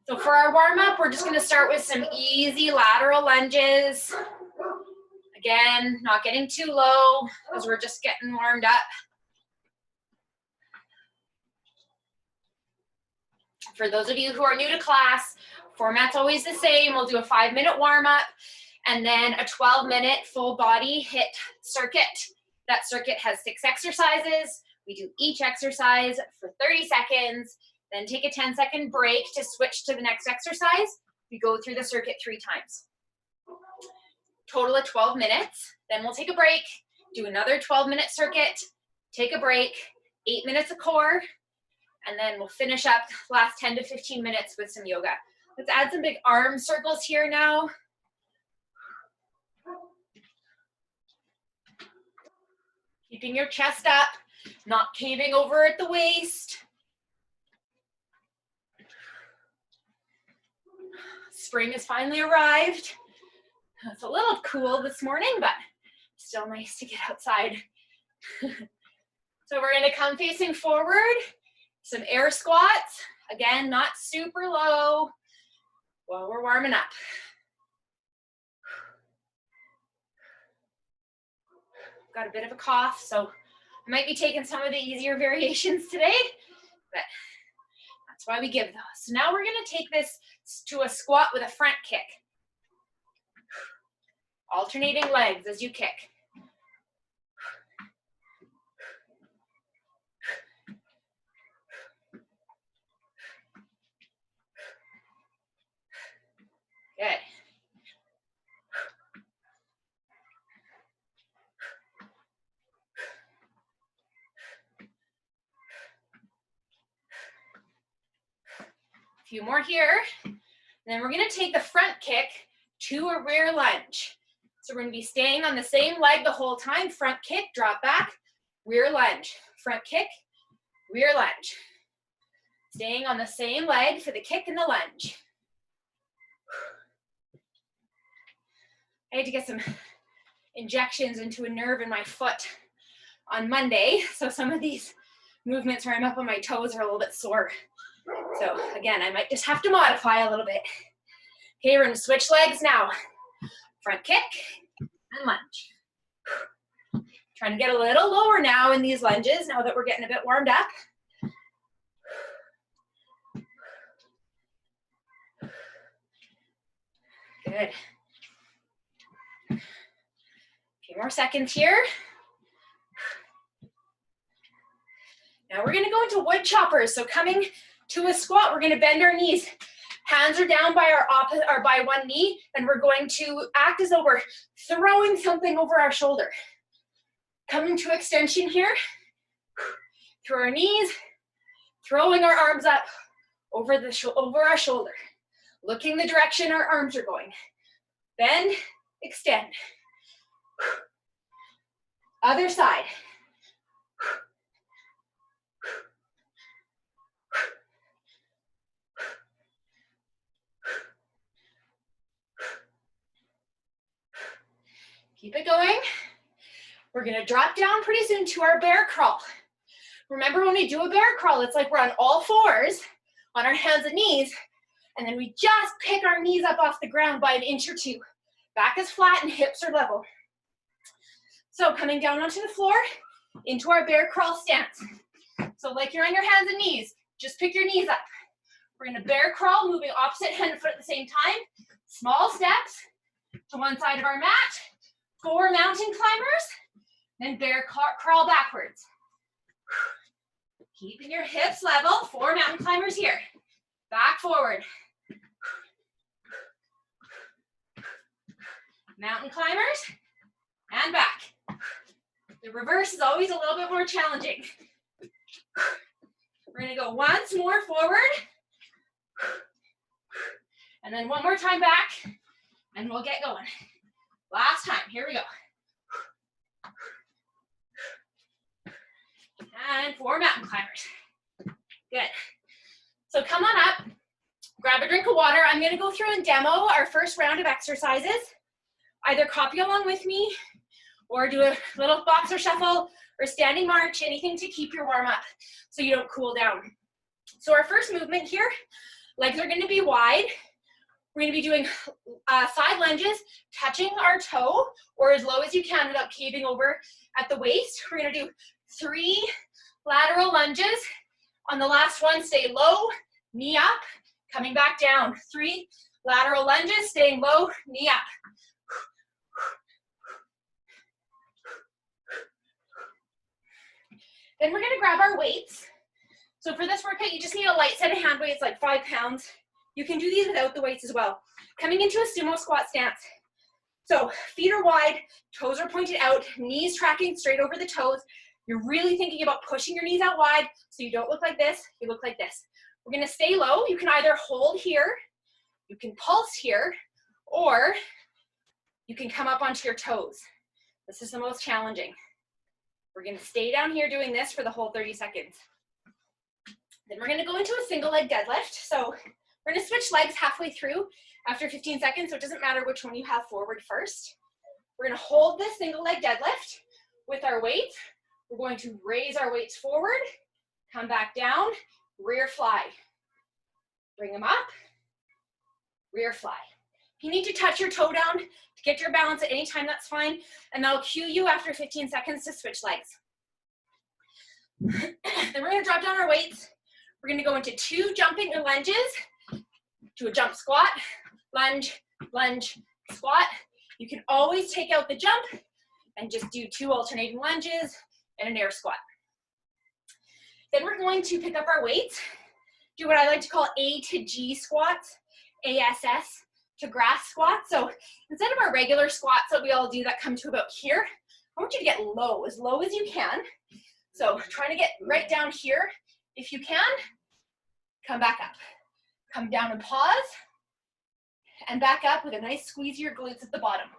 So for our warm-up, we're just gonna start with some easy lateral lunges. Again, not getting too low because we're just getting warmed up. For those of you who are new to class, format's always the same. We'll do a 5-minute warm-up and then a 12-minute full body HIIT circuit. That circuit has 6 exercises. We do each exercise for 30 seconds, then take a 10-second break to switch to the next exercise. We go through the circuit 3 times. Total of 12 minutes. Then we'll take a break, do another 12-minute circuit, take a break, 8 minutes of core, and then we'll finish up last 10 to 15 minutes with some yoga. Let's add some big arm circles here now. Keeping your chest up, not caving over at the waist. Spring has finally arrived. It's a little cool this morning, but still nice to get outside. So we're gonna come facing forward, some air squats. Again, not super low while we're warming up. Got a bit of a cough, so I might be taking some of the easier variations today, but that's why we give those. So now we're gonna take this to a squat with a front kick. Alternating legs as you kick. Good. A few more here. And then we're going to take the front kick to a rear lunge. So we're going to be staying on the same leg the whole time. Front kick, drop back, rear lunge. Front kick, rear lunge. Staying on the same leg for the kick and the lunge. I had to get some injections into a nerve in my foot on Monday, so some of these movements where I'm up on my toes are a little bit sore. So again, I might just have to modify a little bit. Okay, we're gonna switch legs now. Front kick and lunge. Trying to get a little lower now in these lunges, now that we're getting a bit warmed up. Good. A few more seconds here. Now we're gonna go into wood choppers. So coming to a squat, we're gonna bend our knees. Hands are down by by one knee, and we're going to act as though we're throwing something over our shoulder. Coming to extension here, through our knees, throwing our arms up over our shoulder, looking the direction our arms are going. Bend, extend. Other side. Keep it going. We're gonna drop down pretty soon to our bear crawl. Remember when we do a bear crawl, it's like we're on all fours, on our hands and knees, and then we just pick our knees up off the ground by an inch or two. Back is flat and hips are level. So coming down onto the floor, into our bear crawl stance. So like you're on your hands and knees, just pick your knees up. We're gonna bear crawl, moving opposite hand and foot at the same time. Small steps to one side of our mat. 4 mountain climbers, then bear crawl backwards. Keeping your hips level, 4 mountain climbers here. Back forward. Mountain climbers, and back. The reverse is always a little bit more challenging. We're gonna go once more forward, and then one more time back, and we'll get going. Last time, here we go. And 4 mountain climbers. Good. So come on up, grab a drink of water. I'm gonna go through and demo our first round of exercises. Either copy along with me or do a little boxer shuffle or standing march, anything to keep your warm up so you don't cool down. So our first movement here, Legs are gonna be wide. We're gonna be doing side lunges, touching our toe, or as low as you can without caving over at the waist. We're gonna do 3 lateral lunges. On the last one, stay low, knee up, coming back down. 3 lateral lunges, staying low, knee up. Then we're gonna grab our weights. So for this workout, you just need a light set of hand weights, like 5 pounds. You can do these without the weights as well. Coming into a sumo squat stance. So feet are wide, toes are pointed out, knees tracking straight over the toes. You're really thinking about pushing your knees out wide so you don't look like this, you look like this. We're gonna stay low. You can either hold here, you can pulse here, or you can come up onto your toes. This is the most challenging. We're gonna stay down here doing this for the whole 30 seconds. Then we're gonna go into a single leg deadlift. So we're gonna switch legs halfway through after 15 seconds, so it doesn't matter which one you have forward first. We're gonna hold this single leg deadlift with our weight. We're going to raise our weights forward, come back down, rear fly. Bring them up, rear fly. If you need to touch your toe down to get your balance at any time, that's fine. And that'll cue you after 15 seconds to switch legs. Then we're gonna drop down our weights. We're gonna go into 2 jumping lunges, to a jump squat, lunge, lunge, squat. You can always take out the jump and just do 2 alternating lunges and an air squat. Then we're going to pick up our weights, do what I like to call A to G squats, ASS to grass squats. So instead of our regular squats that we all do that come to about here, I want you to get low as you can. So trying to get right down here. If you can, come back up. Come down and pause, and back up with a nice squeeze of your glutes at the bottom.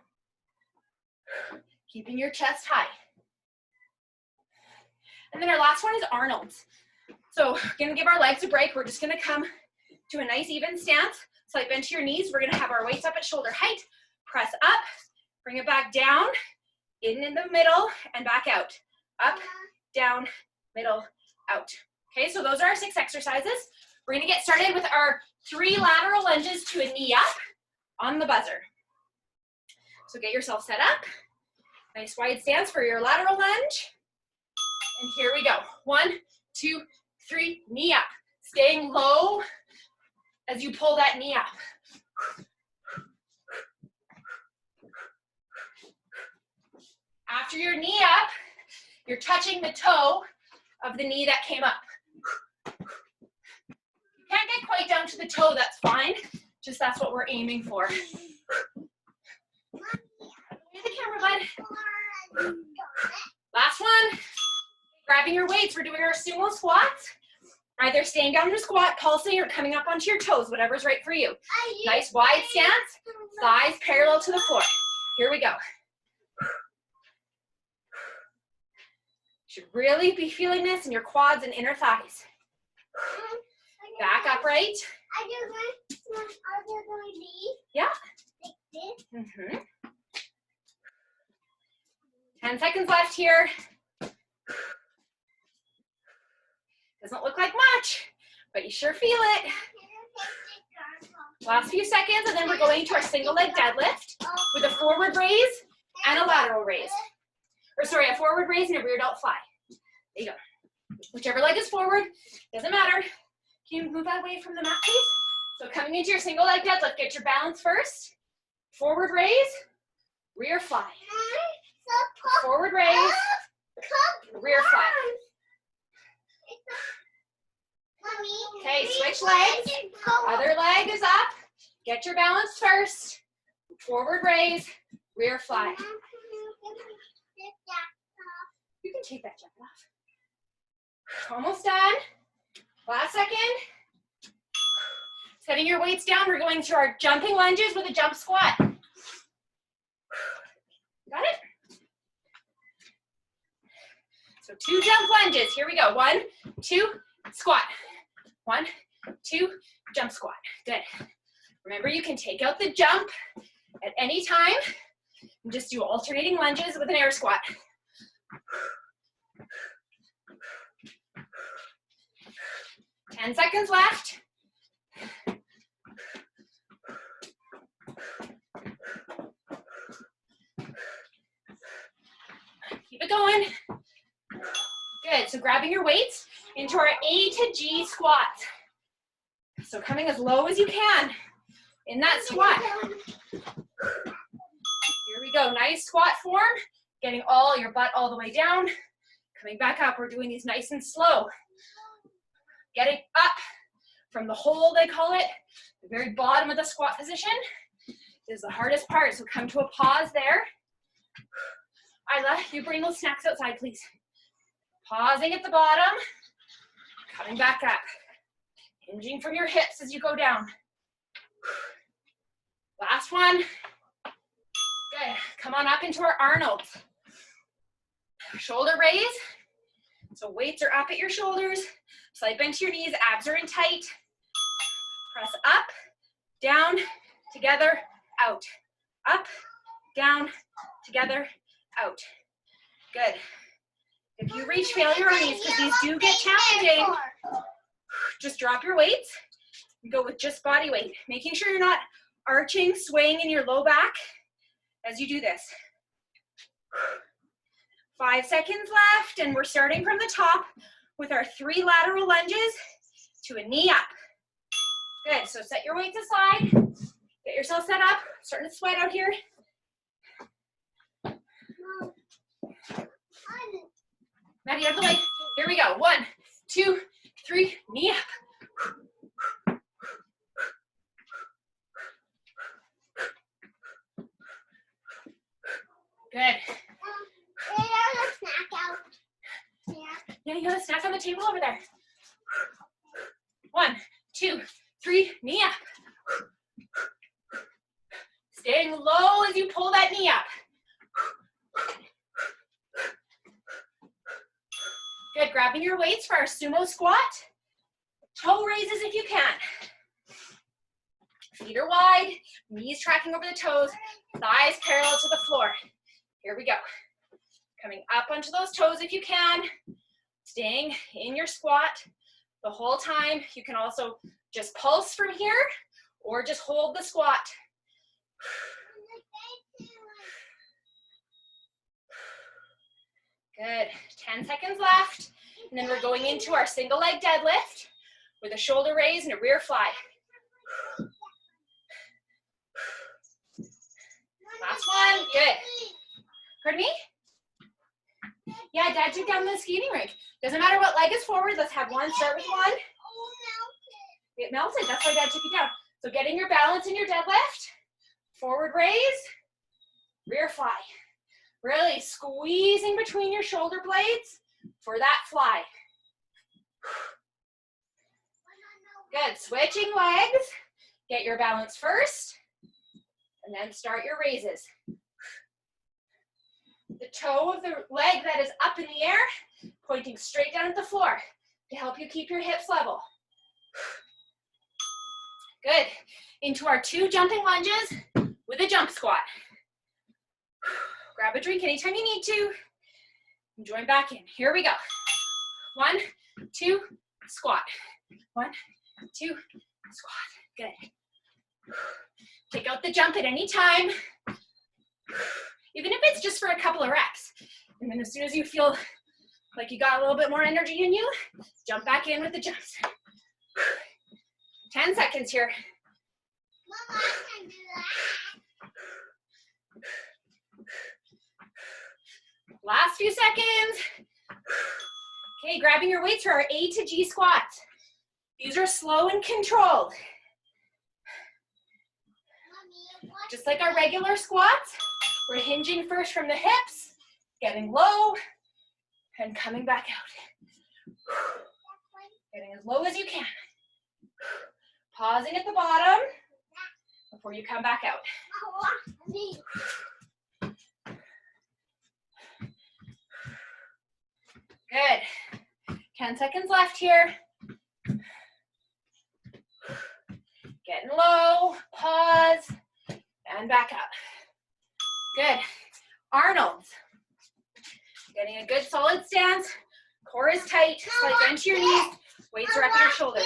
Keeping your chest high. And then our last one is Arnold's. So we're gonna give our legs a break. We're just gonna come to a nice even stance. Slight bend to your knees. We're gonna have our weights up at shoulder height. Press up, bring it back down, in the middle, and back out. Up, down, middle, out. Okay, so those are our 6 exercises. We're gonna get started with our 3 lateral lunges to a knee up on the buzzer. So get yourself set up. Nice wide stance for your lateral lunge. And here we go. 1, 2, 3, knee up. Staying low as you pull that knee up. After your knee up, you're touching the toe of the knee that came up. You can't get quite down to the toe, that's fine. Just that's what we're aiming for. Here's the camera, bud. Last one. Grabbing your weights. We're doing our sumo squats. Either staying down in a squat, pulsing, or coming up onto your toes, whatever's right for you. Nice wide stance, thighs parallel to the floor. Here we go. Should really be feeling this in your quads and inner thighs. Back upright. Yeah. 10 seconds left here. Doesn't look like much, but you sure feel it. Last few seconds, and then we're going to our single leg deadlift with a forward raise and a lateral raise. Or sorry, a forward raise and a rear delt fly. There you go. Whichever leg is forward, doesn't matter. Can you move that away from the mat, please? So coming into your single leg deadlift, get your balance first. Forward raise, rear fly. Forward raise, rear fly. Okay, switch legs. Other leg is up. Get your balance first. Forward raise, rear fly. You can take that jacket off. Almost done. Last second. Setting your weights down. We're going to our jumping lunges with a jump squat. Got it? So 2 jump lunges. Here we go. 1, 2, squat. 1, 2, jump squat. Good. Remember, you can take out the jump at any time and just do alternating lunges with an air squat. Ten seconds left. it going. Good, so grabbing your weights into our A to G squat. So coming as low as you can in that squat. Here we go, nice squat form. Getting all your butt all the way down. Coming back up, we're doing these nice and slow. Getting up from the hold, I call it, the very bottom of the squat position is the hardest part. So come to a pause there. Isla, you bring those snacks outside, please. Pausing at the bottom, coming back up. Hinging from your hips as you go down. Last one. Good. Come on up into our Arnold's. Shoulder raise. So weights are up at your shoulders. Slight bend to your knees. Abs are in tight. Press up, down, together, out. Up, down, together, out. Good. If you reach failure on these, because these do get challenging, just drop your weights and go with just body weight, making sure you're not arching, swaying in your low back as you do this. 5 seconds left, and we're starting from the top with our 3 lateral lunges to a knee up. Good, so set your weights aside, get yourself set up, starting to sweat out here. Maddie, out of the way. Here we go. 1, 2, 3, knee up. Good. Yeah, you got a snack on the table over there. 1, 2, 3, knee up. Staying low as you pull that knee up. Good, grabbing your weights for our sumo squat. Toe raises if you can. Feet are wide, knees tracking over the toes, thighs parallel to the floor. Here we go. Coming up onto those toes if you can. Staying in your squat the whole time. You can also just pulse from here or just hold the squat. Good, 10 seconds left. And then we're going into our single leg deadlift with a shoulder raise and a rear fly. Last one, good. Pardon me? Yeah, Dad took down the skating rink. Doesn't matter what leg is forward, let's have one, start with one. It melted, that's why Dad took it down. So getting your balance in your deadlift, forward raise, rear fly. Really squeezing between your shoulder blades for that fly. Good, switching legs. Get your balance first, and then start your raises. The toe of the leg that is up in the air, pointing straight down at the floor to help you keep your hips level. Good, into our 2 jumping lunges with a jump squat. Grab a drink anytime you need to. And join back in. Here we go. 1, 2, squat. 1, 2, squat. Good. Take out the jump at any time. Even if it's just for a couple of reps. And then as soon as you feel like you got a little bit more energy in you, jump back in with the jumps. 10 seconds here. Mama, I can do that. Last few seconds. Okay, grabbing your weights for our A to G squats. These are slow and controlled. Just like our regular squats, we're hinging first from the hips, getting low, and coming back out. Getting as low as you can. Pausing at the bottom before you come back out. Good. 10 seconds left here. Getting low, pause, and back up. Good. Arnold's. Getting a good solid stance. Core is tight. Slight bend to your knees. Weights are up at your shoulders.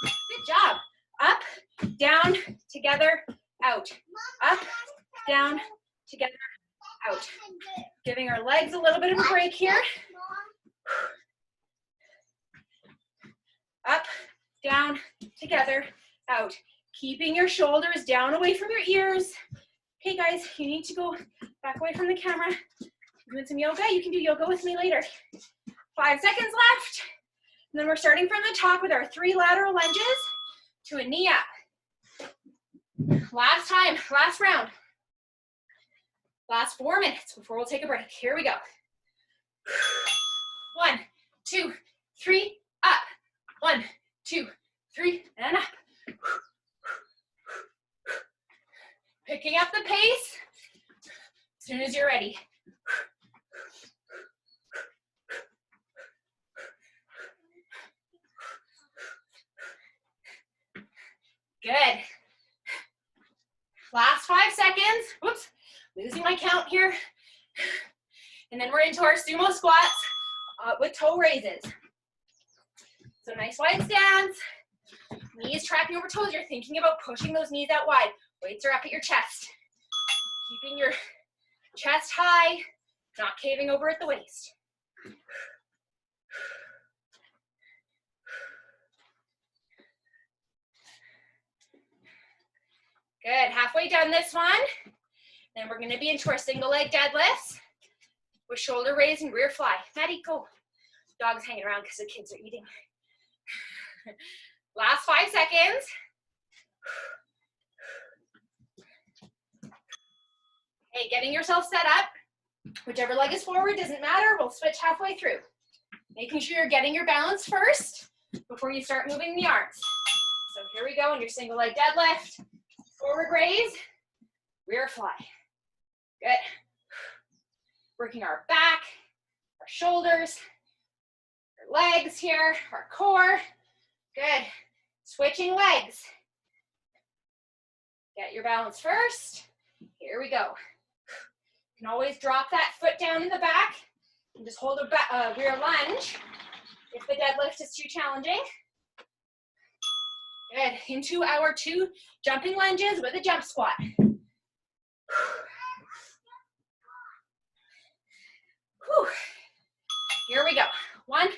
Good job. Up, down, together, out. Up, down, together, out. Giving our legs a little bit of a break here. Up, down, together, out. Keeping your shoulders down away from your ears. Okay, guys, you need to go back away from the camera. Doing some yoga. You can do yoga with me later. 5 seconds left. And then we're starting from the top with our 3 lateral lunges to a knee up. Last time, last round. Last 4 minutes before we'll take a break. Here we go. 1, 2, 3, up. 1, 2, 3, and up. Picking up the pace as soon as you're ready. Good. Last 5 seconds. Whoops, losing my count here. And then we're into our sumo squats with toe raises. So nice wide stance. Knees tracking over toes. You're thinking about pushing those knees out wide. Weights are up at your chest. Keeping your chest high, not caving over at the waist. Good, halfway done this one. Then we're gonna be into our single leg deadlifts with shoulder raise and rear fly. Maddie, go. Dog's hanging around because the kids are eating. Last 5 seconds. Okay, getting yourself set up. Whichever leg is forward, doesn't matter. We'll switch halfway through. Making sure you're getting your balance first before you start moving the arms. So here we go in your single leg deadlift. Forward raise, rear fly. Good. Working our back, our shoulders, our legs here, our core. Good. Switching legs. Get your balance first. Here we go. You can always drop that foot down in the back and just hold a rear lunge if the deadlift is too challenging. Good. Into our 2 jumping lunges with a jump squat. Whew. Here we go. 1,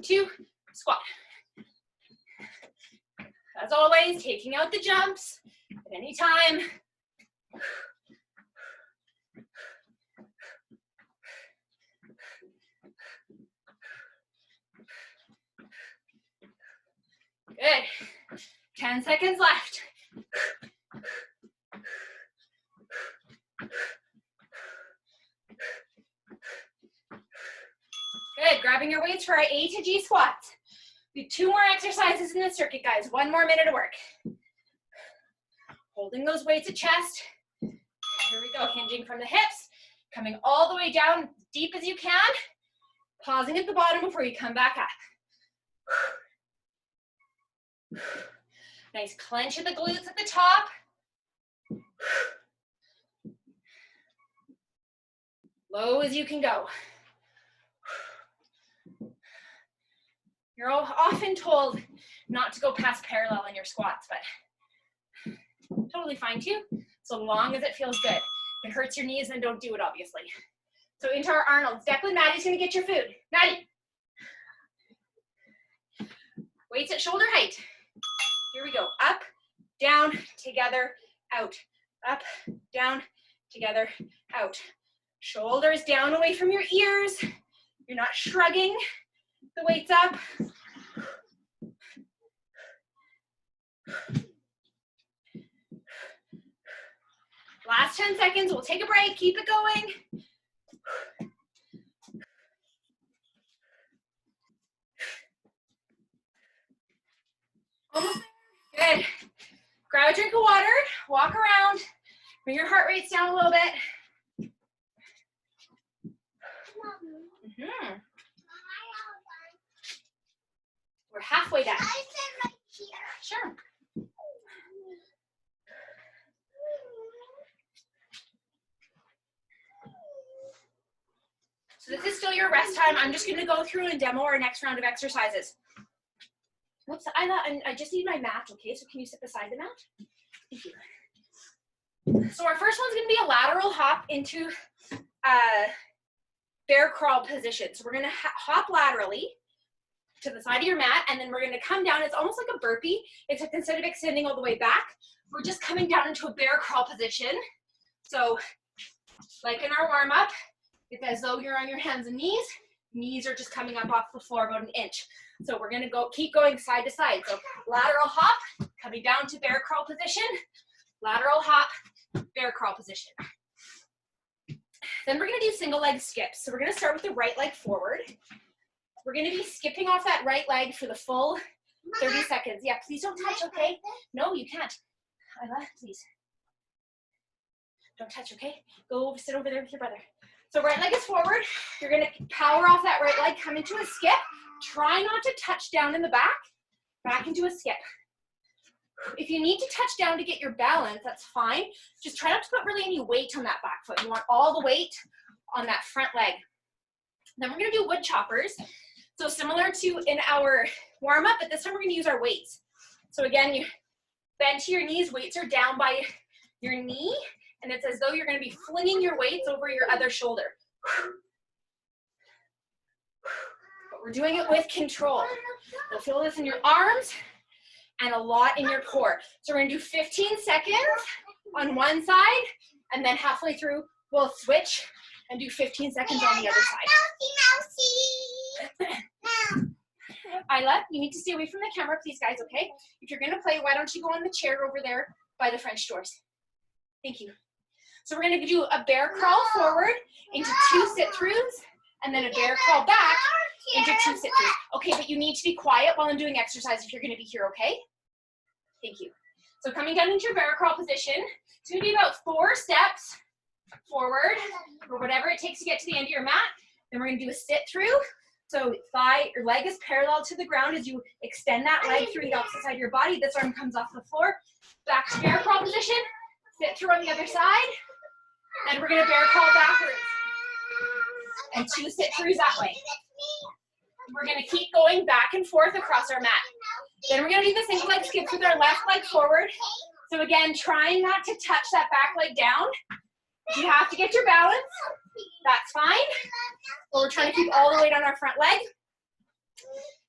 2, squat. As always, taking out the jumps at any time. Good. 10 seconds left. Good. Grabbing your weights for our A to G squats. We have 2 more exercises in this circuit, guys. 1 more minute of work. Holding those weights at chest. Here we go. Hinging from the hips. Coming all the way down deep as you can. Pausing at the bottom before you come back up. Nice clench of the glutes at the top. Low as you can go. You're often told not to go past parallel in your squats, but totally fine too, so long as it feels good. If it hurts your knees, then don't do it, obviously. So into our Arnold's. Declan, Maddie's gonna get your food. Maddie. Weights at shoulder height. Here we go. Up, down, together, out. Up, down, together, out. Shoulders down away from your ears. You're not shrugging the weights up. Last 10 seconds. We'll take a break. Keep it going. Almost there. Good. Grab a drink of water, walk around, bring your heart rates down a little bit. Mm-hmm. We're halfway done. I sit right here. Sure. So this is still your rest time. I'm just going to go through and demo our next round of exercises. Whoops, I just need my mat, okay? So can you sit beside the mat? Thank you. So our first one's going to be a lateral hop into bear crawl position. So we're gonna hop laterally to the side of your mat, and then we're gonna come down. It's almost like a burpee, except instead of extending all the way back, we're just coming down into a bear crawl position. So like in our warm up, it's as though you're on your hands and knees. Knees are just coming up off the floor about an inch. So we're gonna keep going side to side. So lateral hop, coming down to bear crawl position, lateral hop, bear crawl position. Then we're gonna do single leg skips. So we're gonna start with the right leg forward. We're gonna be skipping off that right leg for the full 30 seconds. Yeah, please don't touch, okay? No, you can't. Isla, please. Don't touch, okay? Go sit over there with your brother. So right leg is forward. You're gonna power off that right leg, come into a skip. Try not to touch down in the back into a skip. If you need to touch down to get your balance, that's fine. Just try not to put really any weight on that back foot. You want all the weight on that front leg. Then we're gonna do wood choppers. So similar to in our warm up, but this time we're gonna use our weights. So again, you bend to your knees, weights are down by your knee, and it's as though you're gonna be flinging your weights over your other shoulder. But we're doing it with control. You'll feel this in your arms and a lot in your core. So we're gonna do 15 seconds on one side, and then halfway through, we'll switch and do 15 seconds on the other side. Isla, you need to stay away from the camera, please, guys, okay? If you're gonna play, why don't you go on the chair over there by the French doors? Thank you. So we're gonna do a bear crawl forward into 2 sit-throughs, and then a bear crawl back into 2 sit-throughs. Okay, but you need to be quiet while I'm doing exercise if you're gonna be here, okay? Thank you. So coming down into your bear crawl position, it's gonna be about 4 steps forward, or whatever it takes to get to the end of your mat. Then we're gonna do a sit-through. So your leg is parallel to the ground as you extend that leg through the opposite side of your body. This arm comes off the floor. Back to bear crawl position. Sit through on the other side. And we're gonna bear crawl backwards. And 2 sit-throughs that way. We're gonna keep going back and forth across our mat. Then we're gonna do the single leg skips with our left leg forward. So again, trying not to touch that back leg down. You have to get your balance. That's fine. But we're trying to keep all the weight on our front leg.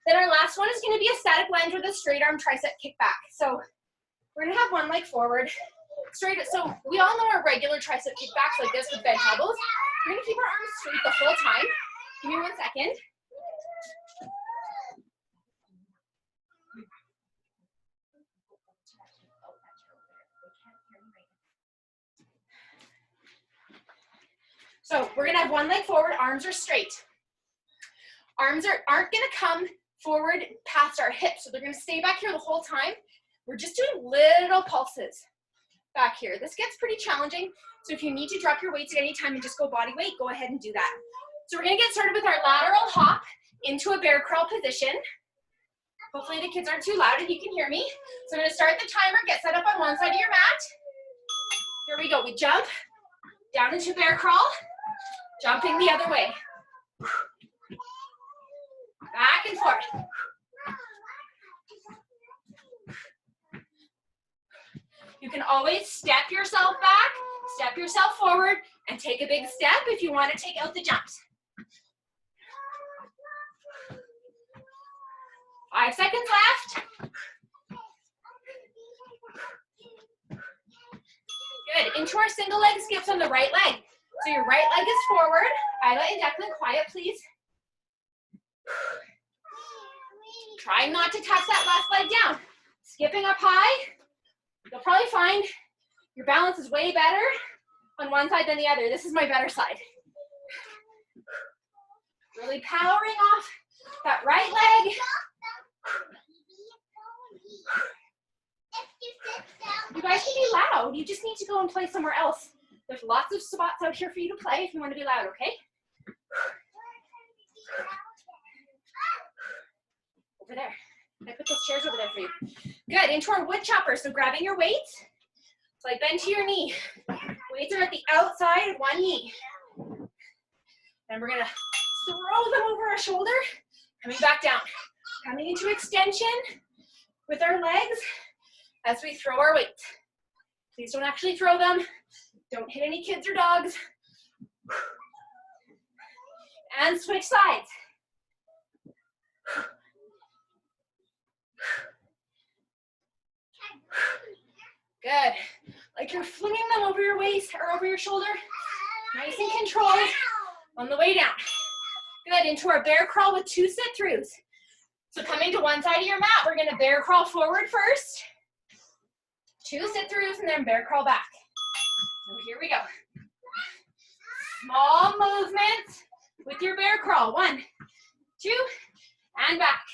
Then our last one is gonna be a static lunge with a straight arm tricep kickback. So we're gonna have one leg forward. Straight. So we all know our regular tricep kickbacks like this with bent elbows. We're gonna keep our arms straight the whole time. Give me 1 second. So we're gonna have one leg forward, arms are straight. Arms aren't gonna come forward past our hips, so they're gonna stay back here the whole time. We're just doing little pulses back here. This gets pretty challenging, so if you need to drop your weights at any time and just go body weight, go ahead and do that. So we're gonna get started with our lateral hop into a bear crawl position. Hopefully the kids aren't too loud and you can hear me. So I'm gonna start the timer, get set up on one side of your mat. Here we go, we jump down into bear crawl, jumping the other way. Back and forth. You can always step yourself back, step yourself forward, and take a big step if you want to take out the jumps. 5 seconds left. Good. Into our single leg skips on the right leg. So your right leg is forward. Isla and Declan, quiet, please. Trying not to touch that last leg down. Skipping up high. You'll probably find your balance is way better on one side than the other. This is my better side. Really powering off that right leg. You guys can be loud. You just need to go and play somewhere else. There's lots of spots out here for you to play if you want to be loud, okay? Over there. I put those chairs over there for you. Good, into our wood chopper. So grabbing your weights, so like bend to your knee. Weights are at the outside of one knee. And we're gonna throw them over our shoulder, coming back down. Coming into extension with our legs as we throw our weights. Please don't actually throw them. Don't hit any kids or dogs. And switch sides. Good. Like you're flinging them over your waist or over your shoulder. Nice and controlled on the way down. Good, into our bear crawl with 2 sit-throughs. So coming to one side of your mat, we're gonna bear crawl forward first. 2 sit-throughs and then bear crawl back. So here we go. Small movements with your bear crawl. 1, 2, and back.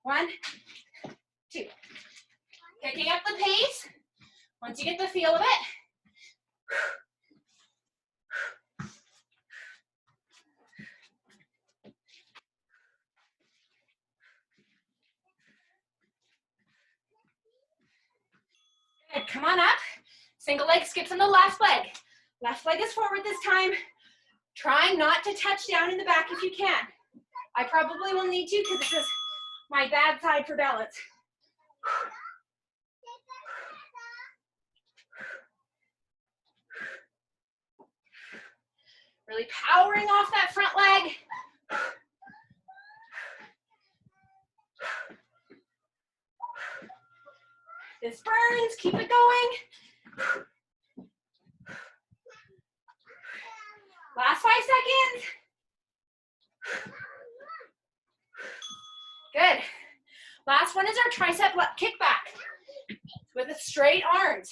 1, 2. Picking up the pace once you get the feel of it. Good, come on up. Single leg skips on the left leg. Left leg is forward this time. Trying not to touch down in the back if you can. I probably will need to because this is my bad side for balance. Really powering off that front leg. This burns, keep it going. Last 5 seconds. Good. Last one is our tricep kickback with the straight arms.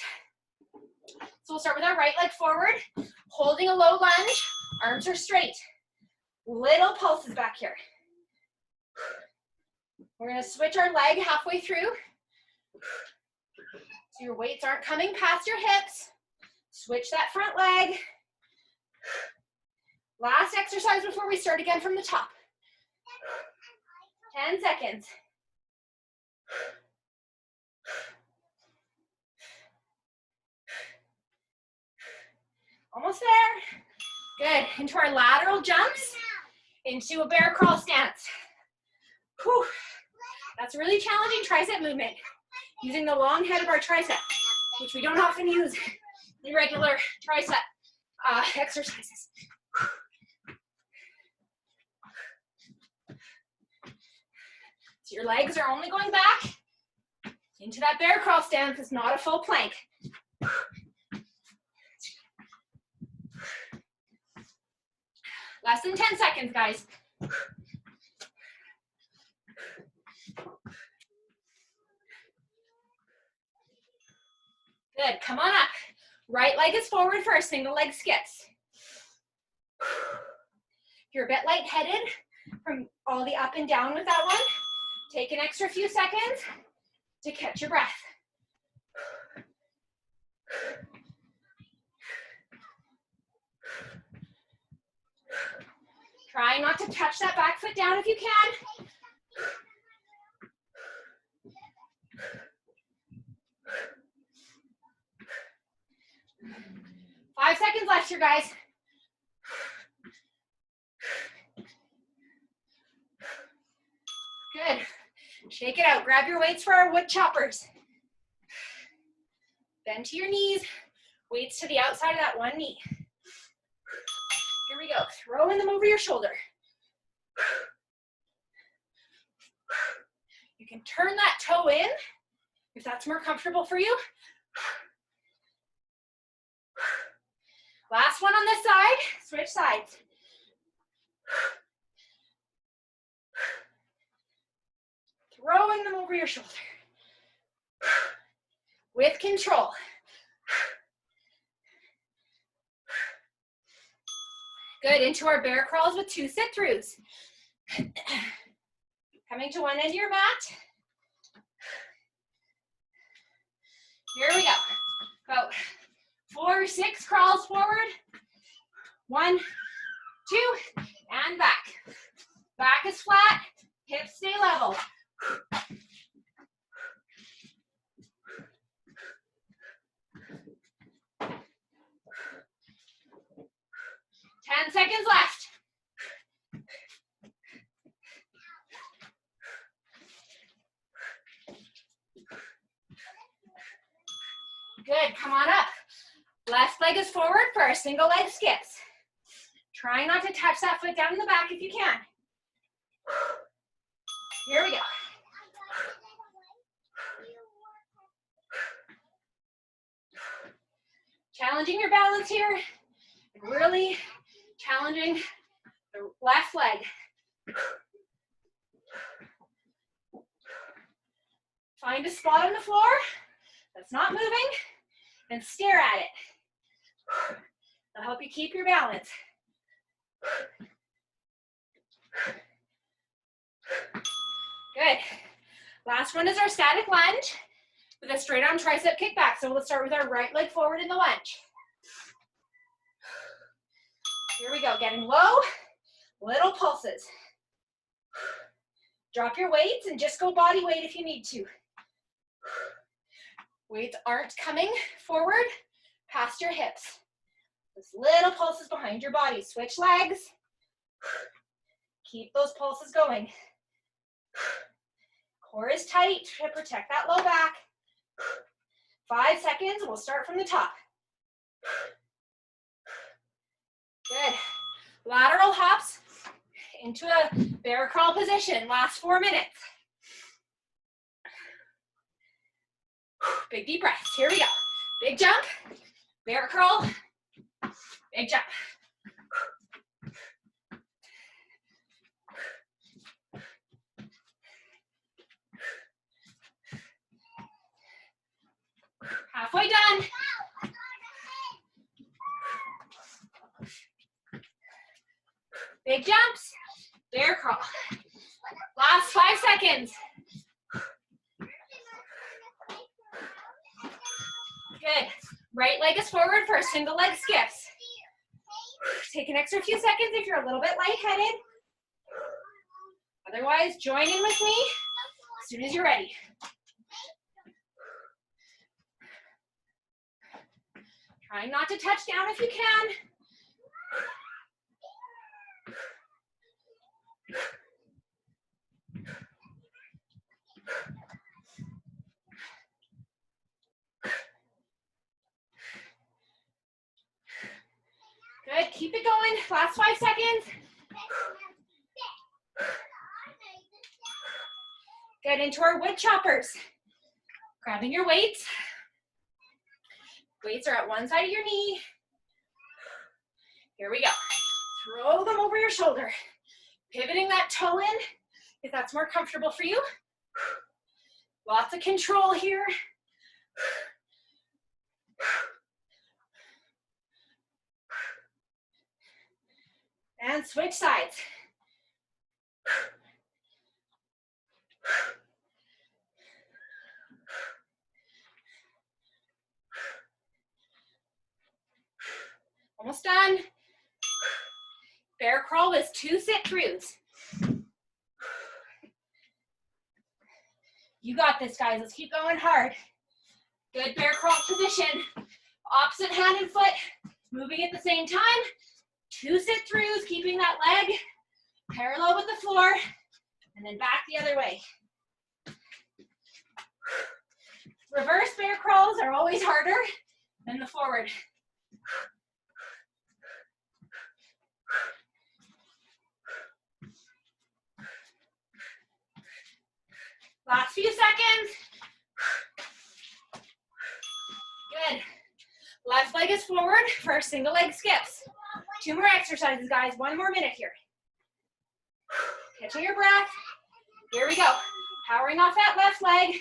So we'll start with our right leg forward, holding a low lunge, arms are straight. Little pulses back here. We're gonna switch our leg halfway through. So your weights aren't coming past your hips. Switch that front leg. Last exercise before we start again from the top. 10 seconds. Almost there. Good. Into our lateral jumps, into a bear crawl stance. Whew. That's a really challenging tricep movement. Using the long head of our tricep, which we don't often use in regular tricep exercises. So your legs are only going back into that bear crawl stance. It's not a full plank. Less than 10 seconds, guys. Good, come on up. Right leg is forward for our single leg skips. If you're a bit lightheaded from all the up and down with that one, take an extra few seconds to catch your breath. Try not to touch that back foot down if you can. Five seconds left here, guys. Good. Shake it out. Grab your weights for our wood choppers. Bend to your knees. Weights to the outside of that one knee. Here we go. Throwing them over your shoulder. You can turn that toe in if that's more comfortable for you. Last one on this side. Switch sides. Throwing them over your shoulder. With control. Good, into our bear crawls with 2 sit-throughs. Coming to one end of your mat. Here we go. Go. 4, 6 crawls forward. 1, 2, and back. Back is flat, hips stay level. 10 seconds left. Good, come on up. Left leg is forward for our single leg skips. Trying not to touch that foot down in the back if you can. Here we go. Challenging your balance here. Really challenging the left leg. Find a spot on the floor that's not moving and stare at it. That'll help you keep your balance. Good. Last one is our static lunge with a straight arm tricep kickback. So let's start with our right leg forward in the lunge. Here we go, getting low, little pulses. Drop your weights and just go body weight if you need to. Weights aren't coming forward past your hips. Just little pulses behind your body. Switch legs. Keep those pulses going. Core is tight to protect that low back. 5 seconds, we'll start from the top. Good. Lateral hops into a bear crawl position. Last 4 minutes. Big deep breaths. Here we go. Big jump, bear crawl, big jump. Halfway done. Big jumps, bear crawl. Last 5 seconds. Good. Right leg is forward for a single leg skips. Take an extra few seconds if you're a little bit lightheaded. Otherwise, join in with me as soon as you're ready. Try not to touch down if you can. Good, keep it going. Last 5 seconds. Get into our wood choppers. Grabbing your weights. Weights are at one side of your knee. Here we go. Throw them over your shoulder. Pivoting that toe in if that's more comfortable for you. Lots of control here. And switch sides. Almost done. Bear crawl with 2 sit-throughs. You got this, guys. Let's keep going hard. Good bear crawl position. Opposite hand and foot moving at the same time. 2 sit-throughs, keeping that leg parallel with the floor, and then back the other way. Reverse bear crawls are always harder than the forward. Last few seconds. Good. Left leg is forward for our single leg skips. 2 more exercises, guys. 1 more minute here. Catching your breath. Here we go. Powering off that left leg.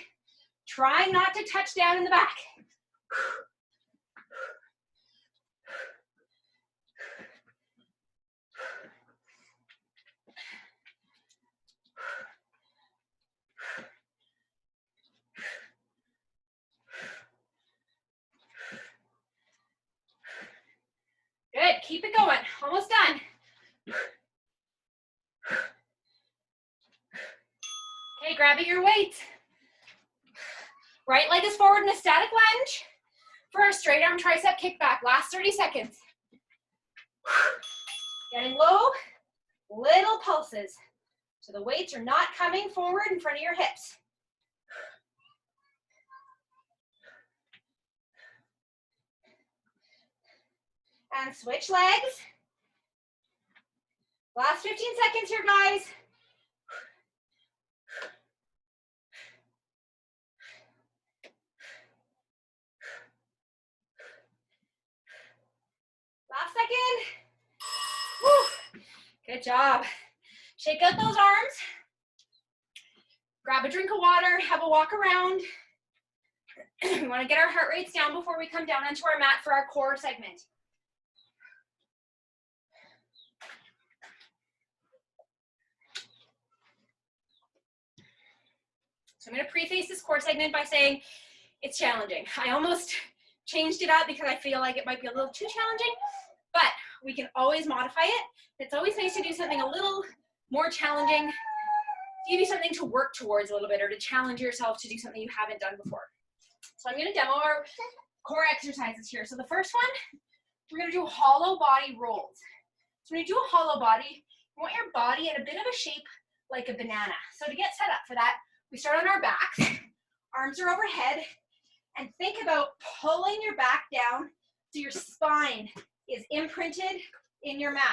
Trying not to touch down in the back. Good, keep it going, almost done. Okay, grabbing your weights. Right leg is forward in a static lunge for a straight arm tricep kickback. Last 30 seconds. Getting low, little pulses. So the weights are not coming forward in front of your hips. And switch legs. Last 15 seconds here, guys. Last second. Woo. Good job. Shake out those arms. Grab a drink of water, have a walk around. We want to get our heart rates down before we come down onto our mat for our core segment. So I'm going to preface this core segment by saying it's challenging. I almost changed it up because I feel like it might be a little too challenging, but we can always modify it. It's always nice to do something a little more challenging, give you something to work towards a little bit, or to challenge yourself to do something you haven't done before. So I'm going to demo our core exercises here. So the first one, we're going to do hollow body rolls. So when you do a hollow body, you want your body in a bit of a shape like a banana. So to get set up for that, we start on our backs, arms are overhead, and think about pulling your back down so your spine is imprinted in your mat.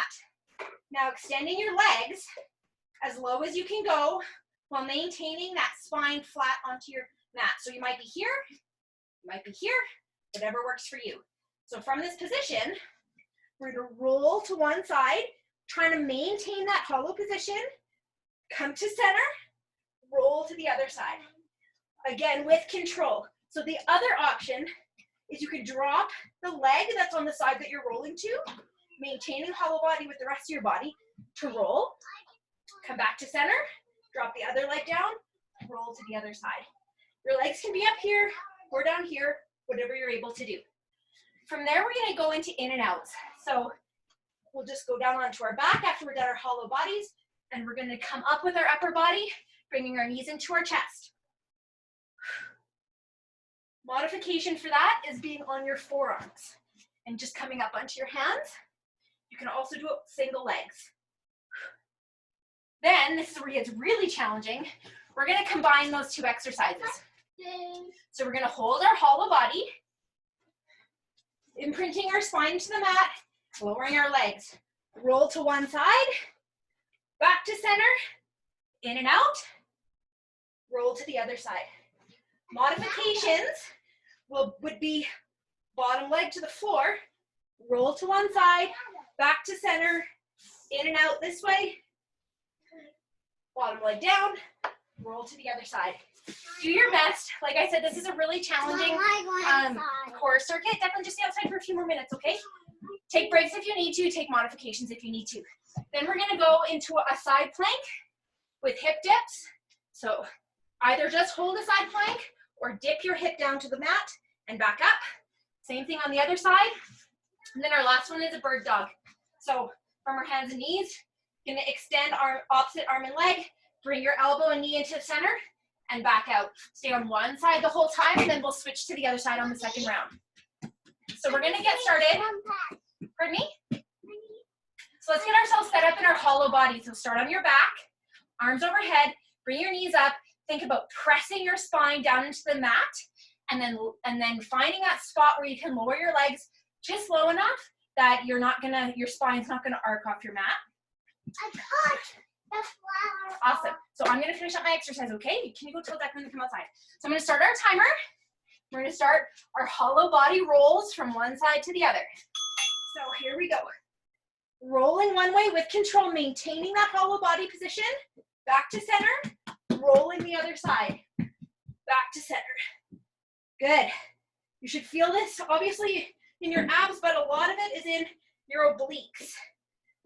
Now extending your legs as low as you can go while maintaining that spine flat onto your mat. So you might be here, you might be here, whatever works for you. So from this position, we're going to roll to one side, trying to maintain that hollow position, come to center, roll to the other side. Again, with control. So the other option is you could drop the leg that's on the side that you're rolling to, maintaining hollow body with the rest of your body to roll, come back to center, drop the other leg down, roll to the other side. Your legs can be up here or down here, whatever you're able to do. From there, we're going to go into in and outs. So we'll just go down onto our back after we're done our hollow bodies, and we're going to come up with our upper body, bringing our knees into our chest. Modification for that is being on your forearms and just coming up onto your hands. You can also do it single legs. Then, this is where it gets really challenging. We're going to combine those two exercises. So we're going to hold our hollow body, imprinting our spine to the mat, lowering our legs. Roll to one side, back to center, in and out, roll to the other side. Modifications would be bottom leg to the floor, roll to one side, back to center, in and out this way, bottom leg down, roll to the other side. Do your best. Like I said, this is a really challenging core circuit. Definitely just stay outside for a few more minutes, okay? Take breaks if you need to, take modifications if you need to. Then we're gonna go into a side plank with hip dips. So either just hold a side plank or dip your hip down to the mat and back up. Same thing on the other side. And then our last one is a bird dog. So from our hands and knees, gonna extend our opposite arm and leg, bring your elbow and knee into the center, and back out. Stay on one side the whole time, and then we'll switch to the other side on the second round. So we're gonna get started. Pardon me? So let's get ourselves set up in our hollow body. So start on your back, arms overhead, bring your knees up, think about pressing your spine down into the mat, and then finding that spot where you can lower your legs just low enough that your spine's not gonna arc off your mat. I touched the flower. Awesome. So I'm gonna finish up my exercise, okay? Can you go tell Declan to come outside? So I'm gonna start our timer. We're gonna start our hollow body rolls from one side to the other. So here we go. Rolling one way with control, maintaining that hollow body position. Back to center, rolling the other side. Back to center. Good. You should feel this obviously in your abs, but a lot of it is in your obliques,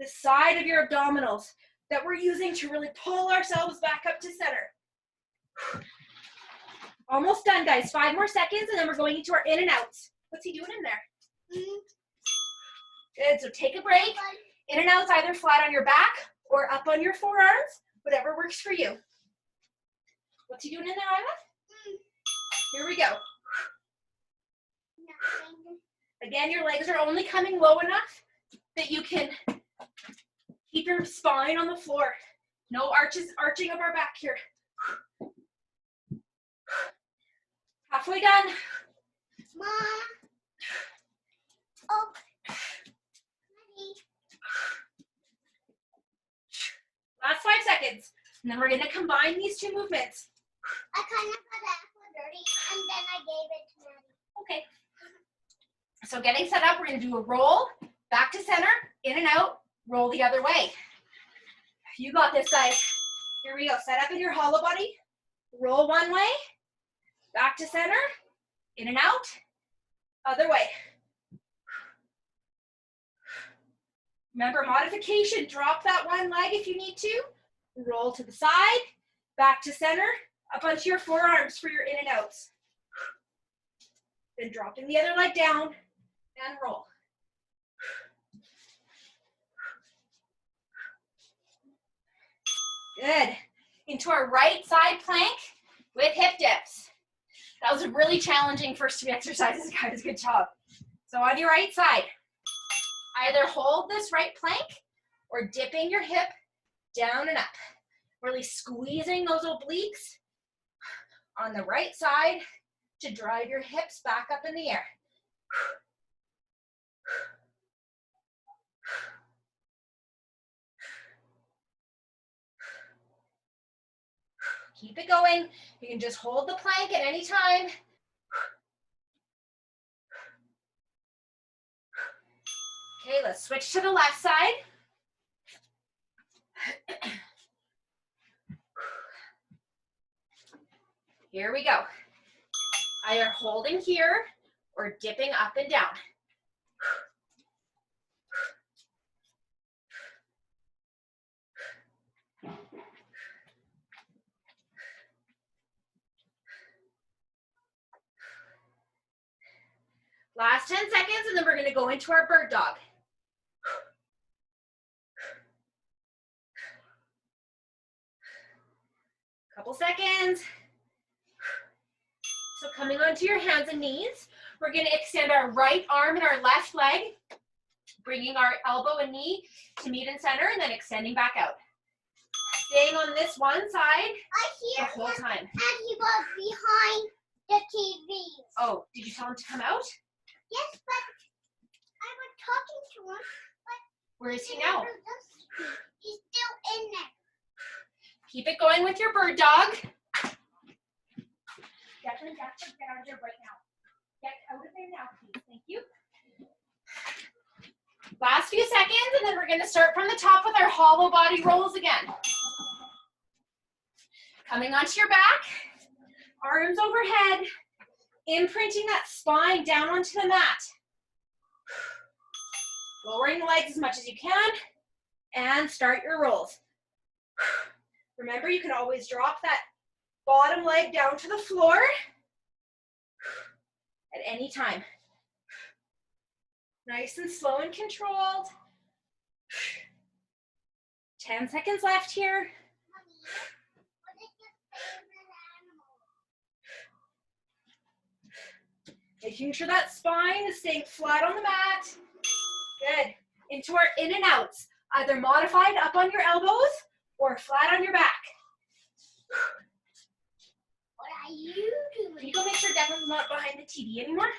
the side of your abdominals that we're using to really pull ourselves back up to center. Almost done, guys. 5 more seconds, and then we're going into our in and outs. What's he doing in there? Good, so take a break. In and outs either flat on your back or up on your forearms, whatever works for you. What's he doing in there, Isla? Here we go. Again, your legs are only coming low enough that you can keep your spine on the floor. No arching of our back here. Halfway done. Mom. Oh. seconds. And then we're gonna combine these two movements. I kind of got that for dirty, and then I gave it to Maddie. Okay. So getting set up, we're gonna do a roll, back to center, in and out, roll the other way. You got this, guys. Here we go. Set up in your hollow body. Roll one way, back to center, in and out, other way. Remember, modification, drop that one leg if you need to. Roll to the side, back to center, up onto your forearms for your in and outs. Then dropping the other leg down and roll. Good. Into our right side plank with hip dips. That was a really challenging first two exercises, guys. Good job. So on your right side, either hold this right plank or dipping your hip down and up. Really squeezing those obliques on the right side to drive your hips back up in the air. Keep it going. You can just hold the plank at any time. Okay, let's switch to the left side. Here we go. Either holding here or dipping up and down. Last 10 seconds, and then we're going to go into our bird dog. Couple seconds. So coming onto your hands and knees, we're going to extend our right arm and our left leg, bringing our elbow and knee to meet in center, and then extending back out. Staying on this one side the whole time. And he was behind the TV. Oh, did you tell him to come out? Yes, but I was talking to him. But Where is he now? He's still in there. Keep it going with your bird dog. Definitely get out of there right now. Get out of there now, please. Thank you. Last few seconds, and then we're going to start from the top with our hollow body rolls again. Coming onto your back, arms overhead, imprinting that spine down onto the mat. Lowering the legs as much as you can, and start your rolls. Remember, you can always drop that bottom leg down to the floor at any time. Nice and slow and controlled. 10 seconds left here. What is your favorite animal? Making sure that spine is staying flat on the mat. Good. Into our in and outs. Either modified up on your elbows or flat on your back. What are you doing? Can you go make sure Declan's not behind the TV anymore?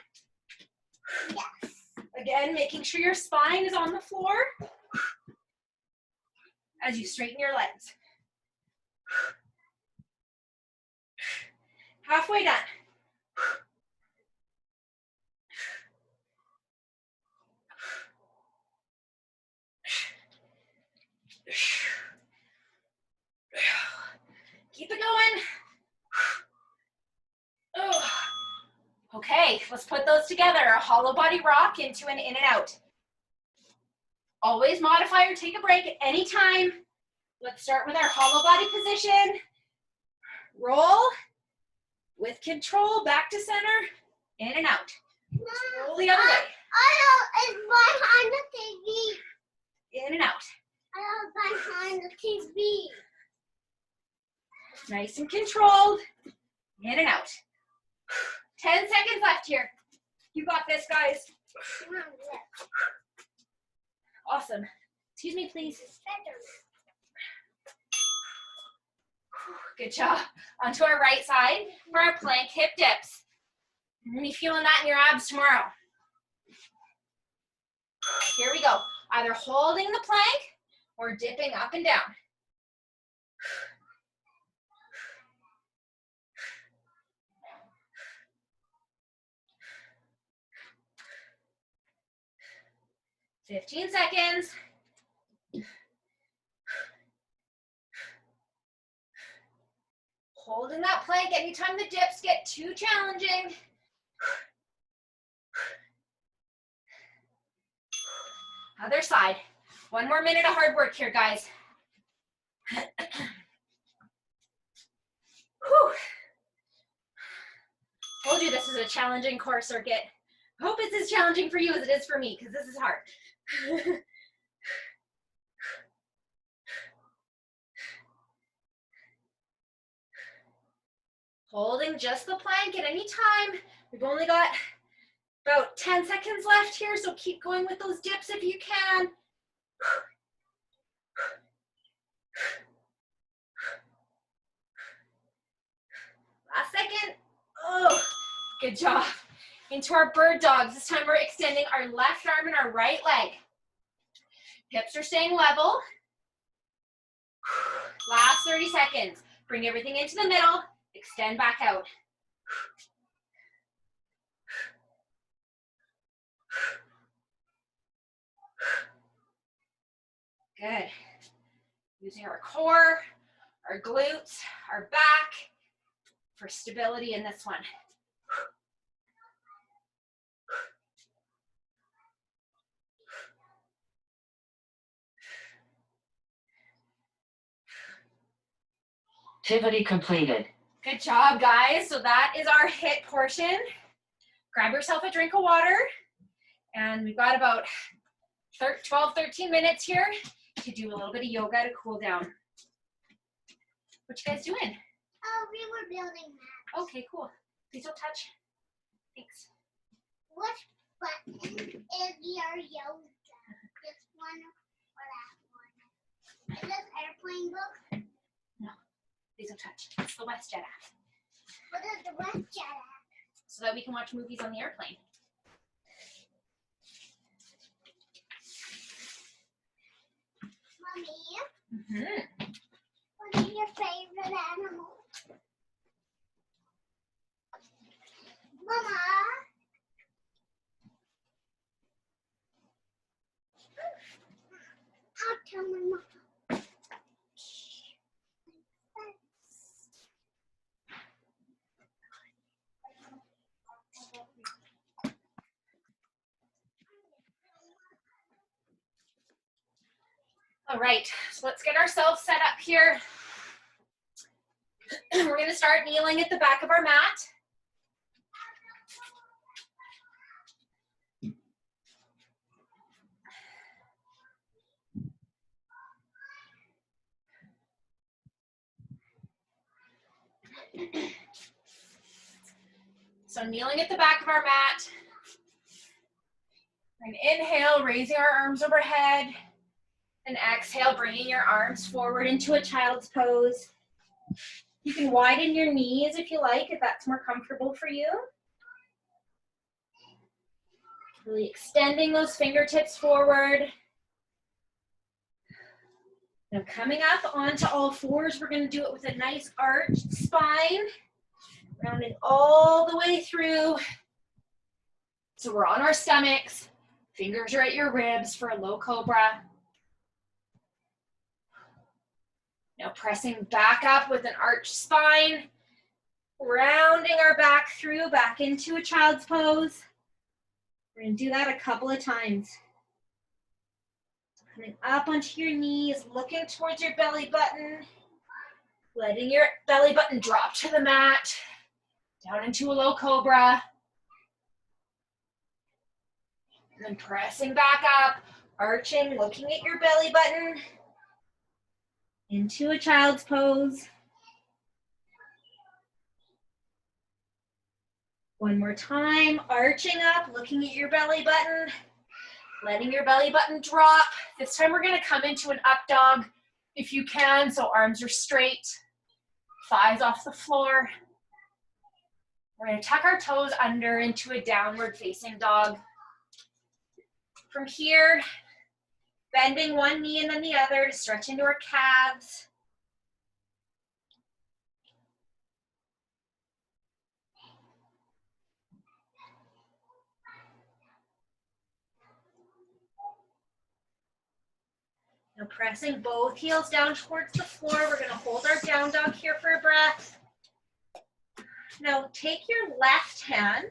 Yes. Again, making sure your spine is on the floor as you straighten your legs. Halfway done. Keep it going. Oh. Okay, let's put those together. A hollow body rock into an in and out. Always modify or take a break at any time. Let's start with our hollow body position. Roll with control, back to center, in and out. Roll the other way. It's behind the TV. In and out. Behind the TV. Nice and controlled. In and out. 10 seconds left here. You got this, guys. Awesome. Excuse me, please. Good job. Onto our right side for our plank hip dips. You're going to be feeling that in your abs tomorrow. Here we go. Either holding the plank or dipping up and down. 15 seconds. Holding that plank anytime the dips get too challenging. Other side. 1 more minute of hard work here, guys. Whew. Told you this is a challenging core circuit. Hope it's as challenging for you as it is for me, because this is hard. Holding just the plank at any time. We've only got about 10 seconds left here, so keep going with those dips if you can. Last second. Oh, good job. Into our bird dogs. This time we're extending our left arm and our right leg. Hips are staying level. Last 30 seconds. Bring everything into the middle. Extend back out. Good. Using our core, our glutes, our back for stability in this one. Activity completed. Good job, guys. So that is our HIIT portion. Grab yourself a drink of water. And we've got about 12, 13 minutes here to do a little bit of yoga to cool down. What you guys doing? Oh, we were building that. Okay, cool. Please don't touch. Thanks. What button is your yoga? This one or that one? Is this airplane book? No, please don't touch. It's the WestJet app. What is the WestJet app? So that we can watch movies on the airplane. Mommy, what is your favorite animal? Mama? I'll tell my mom. All right, so let's get ourselves set up here. We're going to start kneeling at the back of our mat. So kneeling at the back of our mat. And inhale, raising our arms overhead. And exhale, bringing your arms forward into a child's pose. You can widen your knees if you like, if that's more comfortable for you. Really extending those fingertips forward. Now coming up onto all fours, we're going to do it with a nice arched spine. Rounding all the way through. So we're on our stomachs. Fingers are at your ribs for a low cobra. Now pressing back up with an arched spine, rounding our back through, back into a child's pose. We're going to do that a couple of times. Coming up onto your knees, looking towards your belly button, letting your belly button drop to the mat, down into a low cobra. And then pressing back up, arching, looking at your belly button, into a child's pose. One more time, arching up, looking at your belly button, letting your belly button drop. This time we're going to come into an up dog if you can, so arms are straight, thighs off the floor. We're going to tuck our toes under into a downward facing dog. From here, bending one knee and then the other to stretch into our calves. Now pressing both heels down towards the floor. We're going to hold our down dog here for a breath. Now take your left hand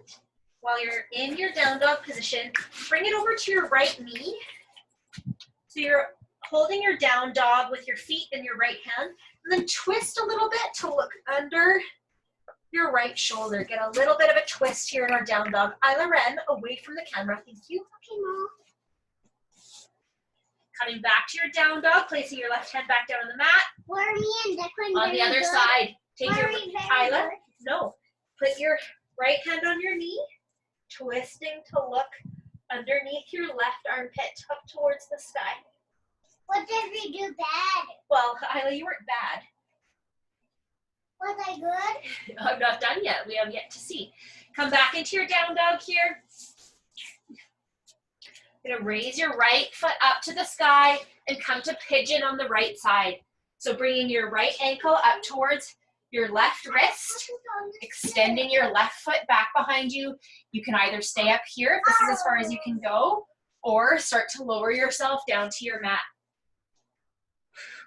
while you're in your down dog position. Bring it over to your right knee. So you're holding your down dog with your feet in your right hand. And then twist a little bit to look under your right shoulder. Get a little bit of a twist here in our down dog. Isla Ren, away from the camera. Thank you. Okay, Mom. Coming back to your down dog, placing your left hand back down on the mat. Were me and Declan On the very other good? side, take Were your we very Isla. good? No, put your right hand on your knee, twisting to look underneath your left armpit up towards the sky. What did we do bad? Well, Isla, you weren't bad. Was I good? I'm not done yet. We have yet to see. Come back into your down dog here. You're gonna raise your right foot up to the sky and come to pigeon on the right side. So bringing your right ankle up towards your left wrist, extending your left foot back behind you. You can either stay up here if this is as far as you can go, or start to lower yourself down to your mat.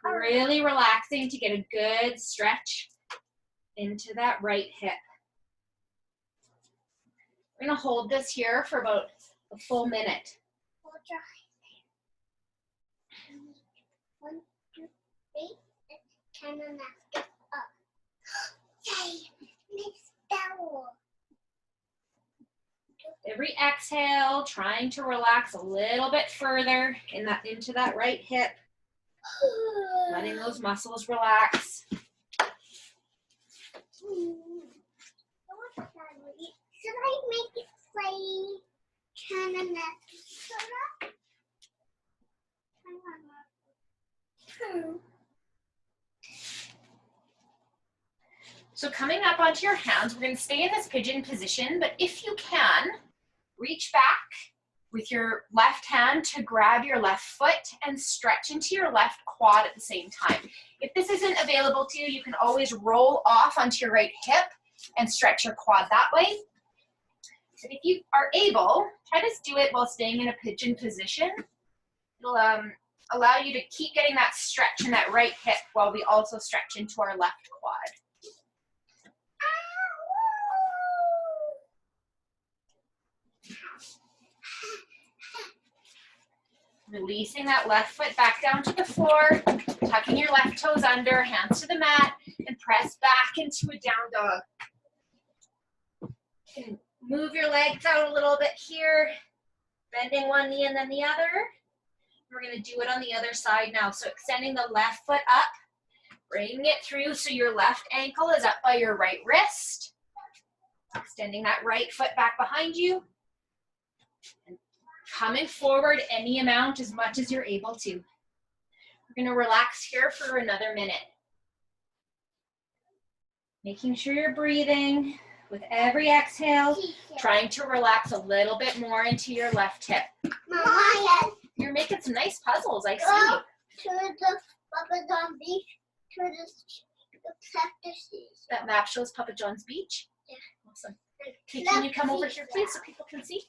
Really relaxing to get a good stretch into that right hip. We're gonna hold this here for about a full minute. Hold your hand. 1, 2, 3, and 10 and after up. Yay! Miss Bell. Every exhale, trying to relax a little bit further into that right hip, letting those muscles relax. Should I make it play 10 and after? So coming up onto your hands, we're going to stay in this pigeon position, but if you can, reach back with your left hand to grab your left foot and stretch into your left quad at the same time. If this isn't available to you, you can always roll off onto your right hip and stretch your quad that way. So if you are able, try to do it while staying in a pigeon position. It'll allow you to keep getting that stretch in that right hip while we also stretch into our left quad. Releasing that left foot back down to the floor, tucking your left toes under, hands to the mat, and press back into a down dog. You can move your legs out a little bit here, bending one knee and then the other. We're going to do it on the other side now. So extending the left foot up, bringing it through so your left ankle is up by your right wrist. Extending that right foot back behind you. And coming forward any amount, as much as you're able to. We're going to relax here for another minute. Making sure you're breathing with every exhale, trying to relax a little bit more into your left hip. Mama, You're making some nice puzzles, I see. go to the Papa John Beach to the cactuses. That map shows Papa John's beach? Yeah. Awesome. Okay, can you come over here, please, so people can see?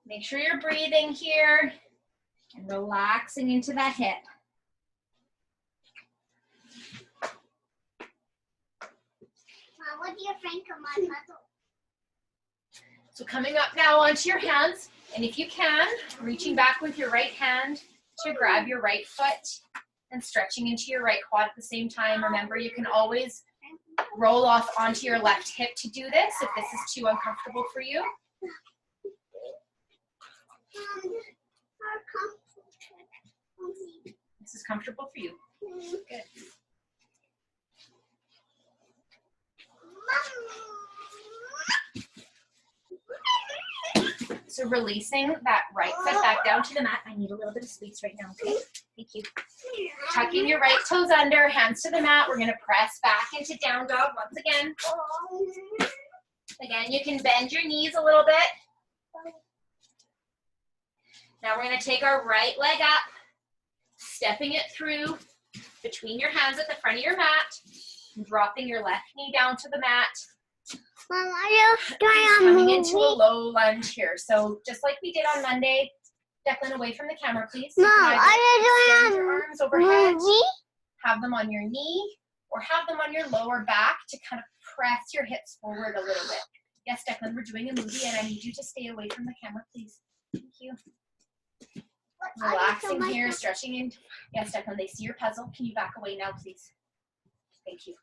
Make sure you're breathing here and relaxing into that hip. Mom, what do you think of my puzzle? So coming up now onto your hands, and if you can, reaching back with your right hand to grab your right foot and stretching into your right quad at the same time. Remember, you can always roll off onto your left hip to do this if this is too uncomfortable for you. This is comfortable for you. Good. So releasing that right foot back down to the mat. I need a little bit of space right now, okay? Thank you. Tucking your right toes under, hands to the mat. We're gonna press back into down dog once again. Again, you can bend your knees a little bit. Now we're gonna take our right leg up, stepping it through between your hands at the front of your mat, and dropping your left knee down to the mat, Mom, are you doing a Coming movie? into a low lunge here. So just like we did on Monday, Declan, away from the camera, please. Mom, You can either are you extend doing your a arms overhead, movie? have them on your knee, or have them on your lower back to kind of press your hips forward a little bit. Yes, Declan, we're doing a movie and I need you to stay away from the camera, please. Thank you. Relaxing here, stretching in. Yes, Declan, they see your puzzle. Can you back away now, please? Thank you.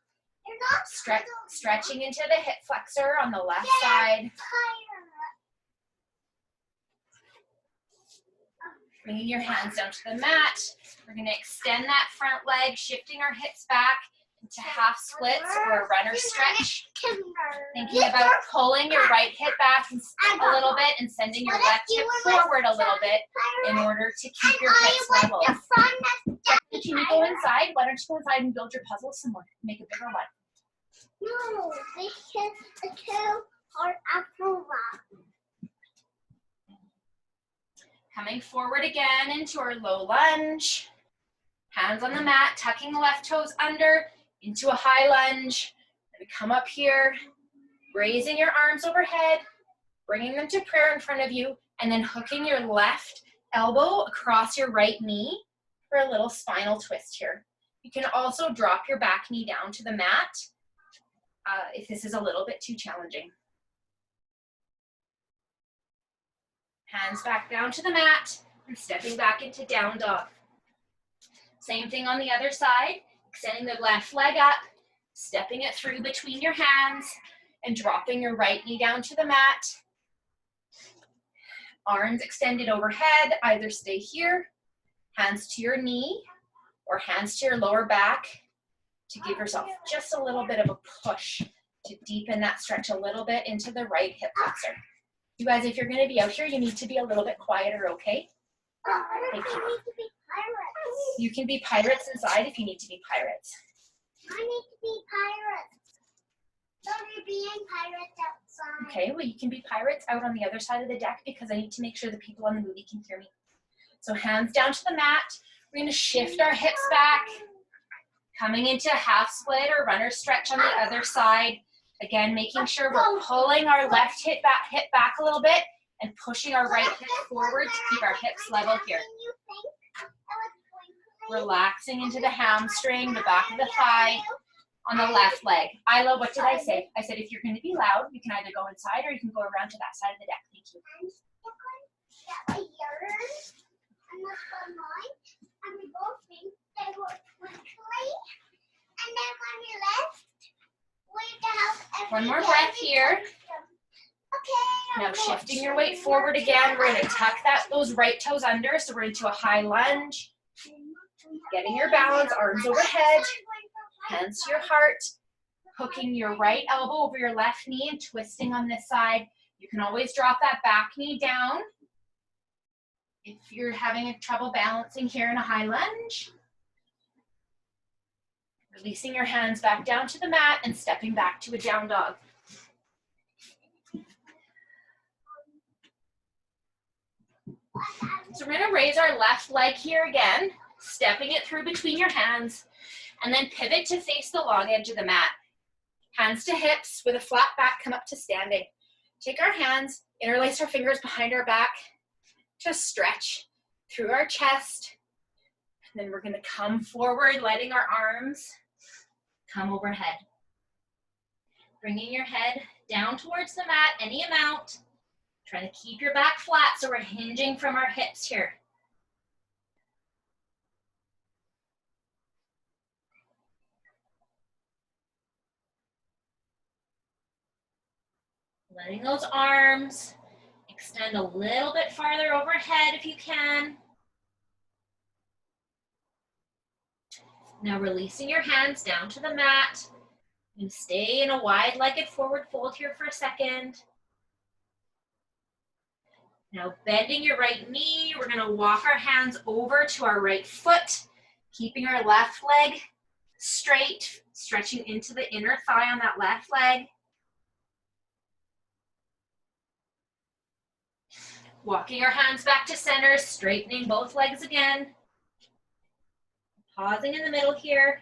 You're not Stretching into the hip flexor on the left side. Bringing your hands down to the mat. We're going to extend that front leg, shifting our hips back into half splits or a runner stretch. Thinking about pulling your right hip back a little bit and sending your left hip forward a little bit in order to keep your hips level. Can you go inside? Why don't you go inside and build your puzzle some more? Make a bigger one. No, because the two are after that. Coming forward again into our low lunge. Hands on the mat, tucking the left toes under into a high lunge. And come up here, raising your arms overhead, bringing them to prayer in front of you, and then hooking your left elbow across your right knee for a little spinal twist here. You can also drop your back knee down to the mat if this is a little bit too challenging. Hands back down to the mat and stepping back into down dog. Same thing on the other side, extending the left leg up, stepping it through between your hands and dropping your right knee down to the mat. Arms extended overhead, either stay here, hands to your knee, or hands to your lower back to give yourself just a little bit of a push to deepen that stretch a little bit into the right hip flexor. You guys, if you're going to be out here, you need to be a little bit quieter, okay? Thank you. need to be pirates. You can be pirates inside if you need to be pirates. I need to be pirates. So we're being pirates outside. Okay, well, you can be pirates out on the other side of the deck because I need to make sure the people on the movie can hear me. So hands down to the mat. We're going to shift our hips back, coming into a half split or runner stretch on the other side. Again, making sure we're pulling our left hip back a little bit and pushing our right hip forward to keep our hips level here. Relaxing into the hamstring, the back of the thigh on the left leg. Isla, what did I say? I said if you're going to be loud, you can either go inside or you can go around to that side of the deck. Thank you. And we both think they work quickly. And then when we left, we have One more breath here. Okay. Now shifting your weight forward again, we're going to tuck those right toes under, so we're into a high lunge. Getting your balance, arms overhead, hands to your heart, hooking your right elbow over your left knee and twisting on this side. You can always drop that back knee down if you're having trouble balancing here in a high lunge. Releasing your hands back down to the mat and stepping back to a down dog. So we're going to raise our left leg here again, stepping it through between your hands, and then pivot to face the long edge of the mat. Hands to hips with a flat back, come up to standing. Take our hands, interlace our fingers behind our back, just stretch through our chest. And then we're going to come forward, letting our arms come overhead. Bringing your head down towards the mat, any amount. Trying to keep your back flat so we're hinging from our hips here. Letting those arms extend a little bit farther overhead if you can. Now releasing your hands down to the mat. And stay in a wide-legged forward fold here for a second. Now bending your right knee, we're going to walk our hands over to our right foot, keeping our left leg straight, stretching into the inner thigh on that left leg. Walking our hands back to center, straightening both legs again. Pausing in the middle here.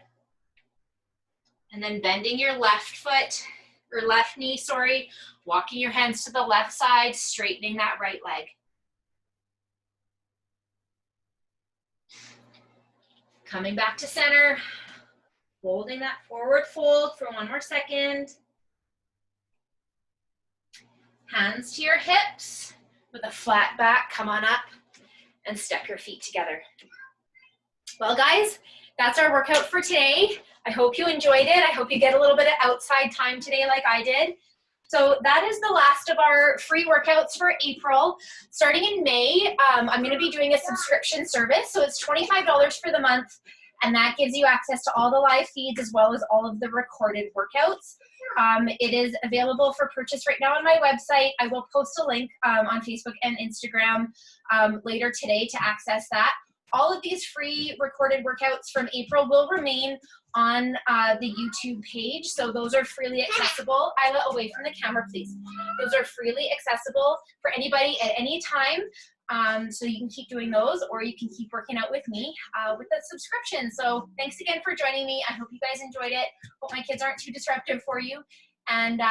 And then bending your left foot, or left knee, sorry. Walking your hands to the left side, straightening that right leg. Coming back to center, holding that forward fold for one more second. Hands to your hips with a flat back, come on up and step your feet together. Well, guys, that's our workout for today. I hope you enjoyed it. I hope you get a little bit of outside time today like I did. So that is the last of our free workouts for April. Starting in May, I'm going to be doing a subscription service. So it's $25 for the month, and that gives you access to all the live feeds as well as all of the recorded workouts. It is available for purchase right now on my website. I will post a link on Facebook and Instagram later today to access that. All of these free recorded workouts from April will remain on the YouTube page. So those are freely accessible. Isla, away from the camera, please. Those are freely accessible for anybody at any time. So you can keep doing those, or you can keep working out with me with the subscription. So thanks again for joining me. I hope you guys enjoyed it. Hope my kids aren't too disruptive for you. And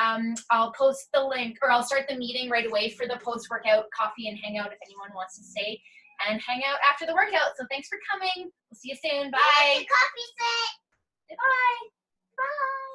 I'll post the link, or I'll start the meeting right away for the post-workout coffee and hangout if anyone wants to stay and hang out after the workout. So thanks for coming. We'll see you soon. Bye. Coffee set. Bye. Bye.